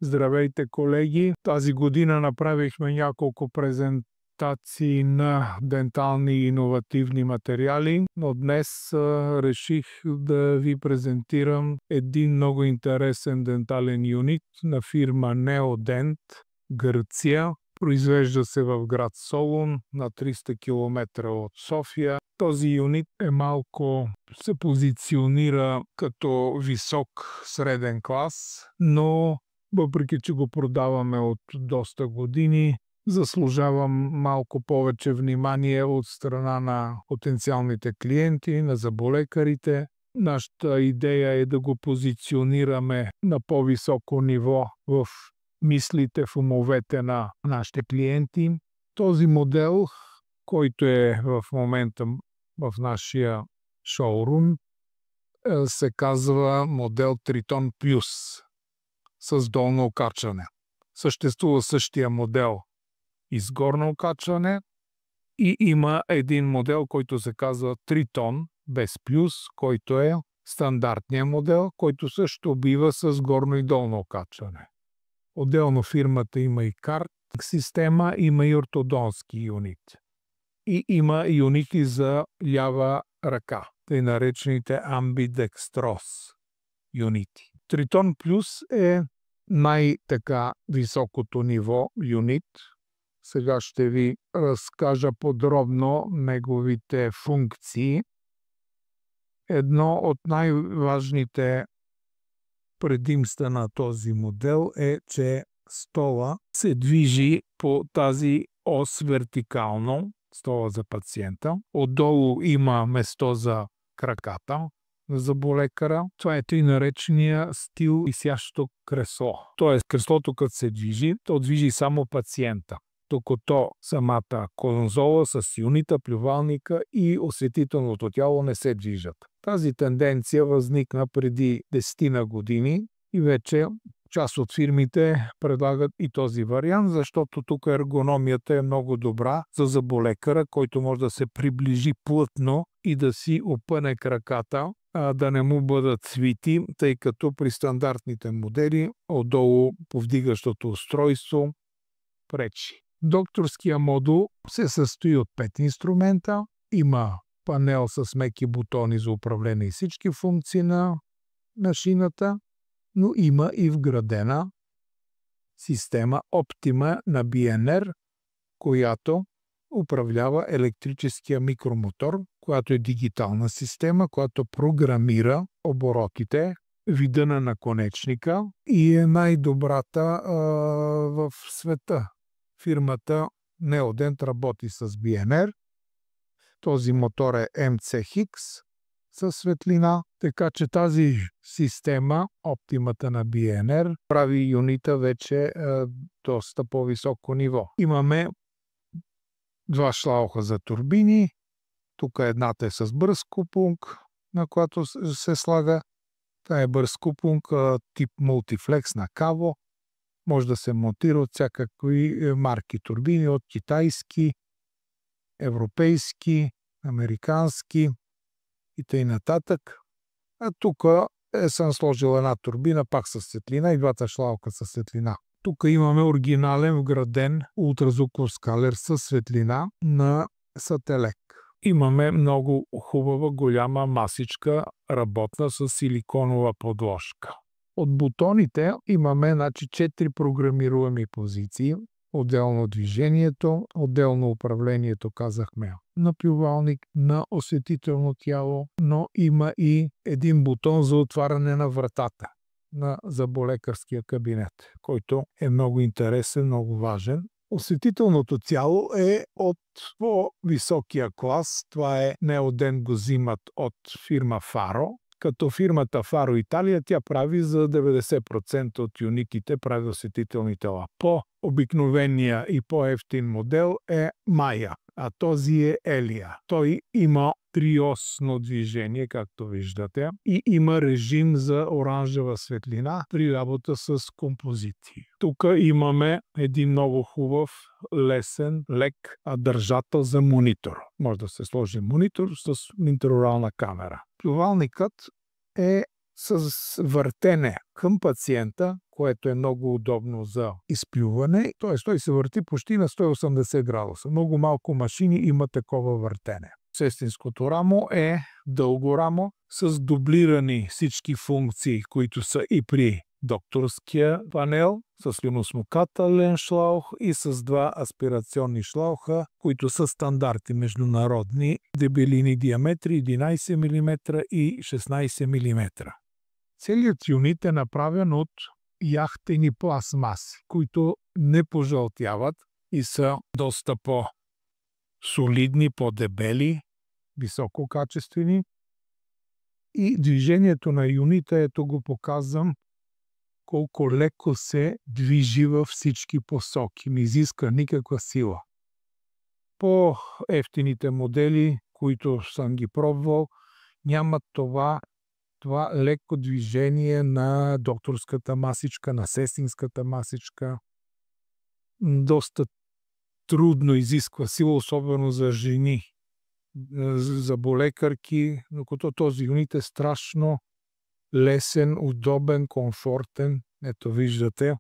Здравейте, колеги! Тази година направихме няколко презентации на дентални и иновативни материали, но днес реших да ви презентирам един много интересен дентален юнит на фирма Neodent, Гърция. Произвежда се в град Солун, на 300 км от София. Този юнит се позиционира като висок среден клас, но въпреки че го продаваме от доста години, заслужава малко повече внимание от страна на потенциалните клиенти, на зъболекарите. Нашата идея е да го позиционираме на по-високо ниво в мислите, в умовете на нашите клиенти. Този модел, който е в момента в нашия шоурум, се казва модел Тритон Плюс с долно окачване. Съществува същия модел и с горно окачване и има един модел, който се казва Тритон без плюс, който е стандартният модел, който също бива с горно и долно окачване. Отделно фирмата има и карт система, има и ортодонски юнит. И има юнити за лява ръка, тъй наречените Ambidextrous юнити. Тритон Плюс е най-така високото ниво юнит. Сега ще ви разкажа подробно неговите функции. Едно от най-важните предимства на този модел е, че стола се движи по тази ос вертикално, стола за пациента. Отдолу има место за краката на зъболекара. Това е тъй наречения стил висящо кресло. Тоест креслото като се движи, то движи само пациента, докато самата конзола с юнита, плювалника и осветителното тяло не се движат. Тази тенденция възникна преди 10 години и вече част от фирмите предлагат и този вариант, защото тук ергономията е много добра за зъболекара, който може да се приближи плътно и да си опъне краката, да не му бъдат свити, тъй като при стандартните модели отдолу повдигащото устройство пречи. Докторския модул се състои от 5 инструмента. Има панел с меки бутони за управление и всички функции на машината, но има и вградена система Optima на BNR, която управлява електрическия микромотор, която е дигитална система, която програмира оборотите, вида на наконечника и е най-добрата в света. Фирмата Neodent работи с BNR. Този мотор е MC-Hx със светлина, така че тази система, оптимата на BNR, прави юнита вече доста по-високо ниво. Имаме 2 шлауха за турбини. Тук едната е с бърз купунг, на която се слага. Това е бърз купунг тип мултифлекс на каво. Може да се монтира от всякакви марки турбини, от китайски, европейски, американски и т.н. А тук съм сложил една турбина, пак със светлина и двата шлаука със светлина. Тук имаме оригинален вграден ултразвуков скалер със светлина на Сателек. Имаме много хубава голяма масичка, работна с силиконова подложка. От бутоните имаме 4 програмируеми позиции. Отделно движението, отделно управлението, казахме, на плювалник, на осветително тяло, но има и един бутон за отваряне на вратата на зъболекарския кабинет, който е много интересен, много важен. Осветителното тяло е от по-високия клас. Това е Neodent, го взимат от фирма Faro. Като фирмата Faro Италия, тя прави за 90% от юнитите, прави осветителни тела. По-обикновения и по-евтин модел е Maya, а този е Elia. Той има 3-осно движение, както виждате, и има режим за оранжева светлина при работа с композити. Тук имаме един много хубав, лесен, лек държател за монитор. Може да се сложи монитор с интраорална камера. Плювалникът е с въртене към пациента, което е много удобно за изплюване. Т.е. той се върти почти на 180 градуса. Много малко машини има такова въртене. Сестринското рамо е дълго рамо с дублирани всички функции, които са и при докторския панел, с слюносмокателен шлаух и с два аспирационни шлауха, които са стандарти международни, дебелини диаметри 11 мм и 16 мм. Целият юнит е направен от яхтени пластмаси, които не пожълтяват и са доста по-солидни, по-дебели, висококачествени. И движението на юнита, ето го показвам, колко леко се движи във всички посоки, не изиска никаква сила. По-евтините модели, които съм ги пробвал, нямат това леко движение на докторската масичка, на сестринската масичка. Доста трудно изисква сила, особено за жени, за болекарки, докато този юнит е страшно лесен, удобен, комфортен. Ето виждате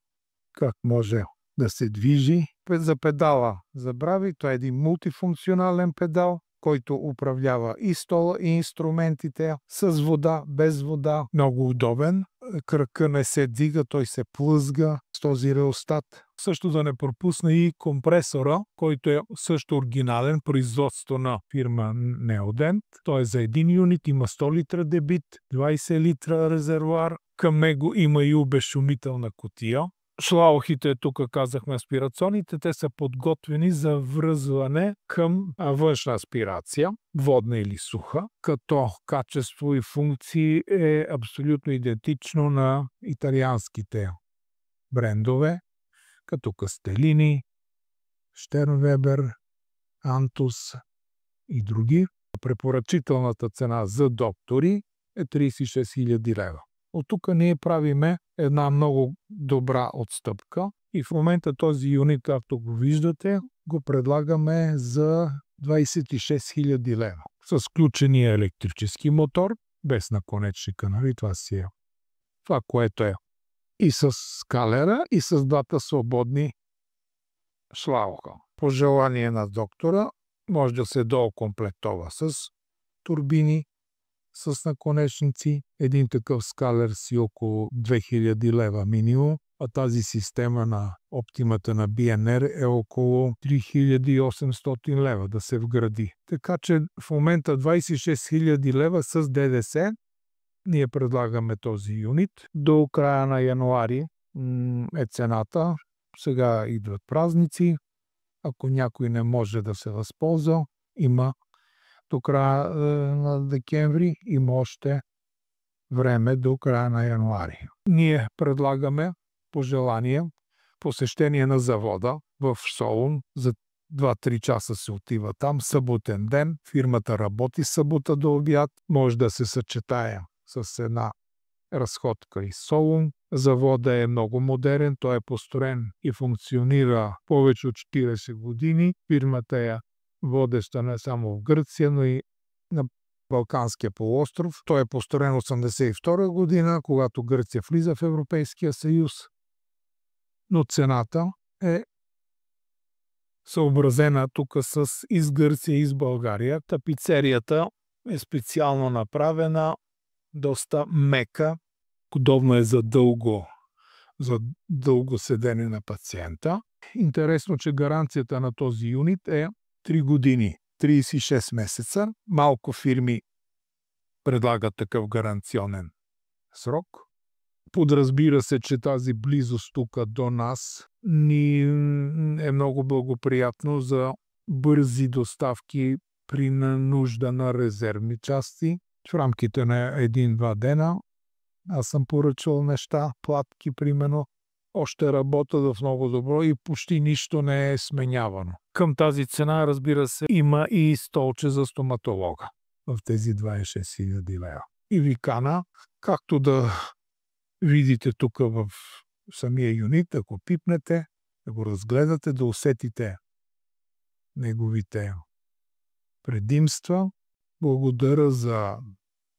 как може да се движи. За педала забрави, той е един мултифункционален педал, който управлява и стола, и инструментите, с вода, без вода. Много удобен. Кръка не се дига, той се плъзга с този реостат. Също да не пропусна и компресора, който е също оригинален, производство на фирма Neodent. Той е за един юнит, има 100 литра дебит, 20 литра резервуар. Към него има и обезшумителна кутия. Шлаухите, тук казахме аспирационните, те са подготвени за връзване към външна аспирация, водна или суха, като качество и функции е абсолютно идентично на италианските брендове, като Кастелини, Штернвебер, Антус и други. Препоръчителната цена за доктори е 36 000 лева. От тук ние правиме една много добра отстъпка и в момента този юнит, както го виждате, го предлагаме за 26 000 лева. С включения електрически мотор, без наконечника, нали? Това си е това, което е. И с скалера, и с двата свободни шлауха. По желание на доктора може да се доокомплектова с турбини, с наконечници. Един такъв скалер си около 2000 лева минимум, а тази система на оптимата на BNR е около 3800 лева да се вгради. Така че в момента 26 000 лева с ДДС ние предлагаме този юнит. До края на януари е цената. Сега идват празници. Ако някой не може да се възползва, има до края на декември, има още време до края на януари. Ние предлагаме по желание посещение на завода в Солун. За 2-3 часа се отива там. Съботен ден. Фирмата работи събота до обяд. Може да се съчетае с една разходка из Солун. Завода е много модерен. Той е построен и функционира повече от 40 години. Фирмата е водеща не само в Гърция, но и на Балканския полуостров. Той е построен 1982 година, когато Гърция влиза в Европейския съюз. Но цената е съобразена тук с из Гърция и из България. Тапицерията е специално направена, доста мека, удобно е за дълго седене на пациента. Интересно, че гаранцията на този юнит е 3 години, 36 месеца. Малко фирми предлагат такъв гаранционен срок. Подразбира се, че тази близост тук до нас ни е много благоприятно за бързи доставки при нужда на резервни части. В рамките на 1-2 дена аз съм поръчал неща, платки примерно, още работят в много добро и почти нищо не е сменявано. Към тази цена, разбира се, има и столче за стоматолога в тези 26 000 лева. И ви кана, както да видите тук в самия юнит, ако пипнете, да го разгледате, да усетите неговите предимства. Благодаря за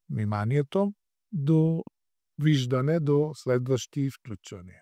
вниманието. До виждане, до следващи включвания.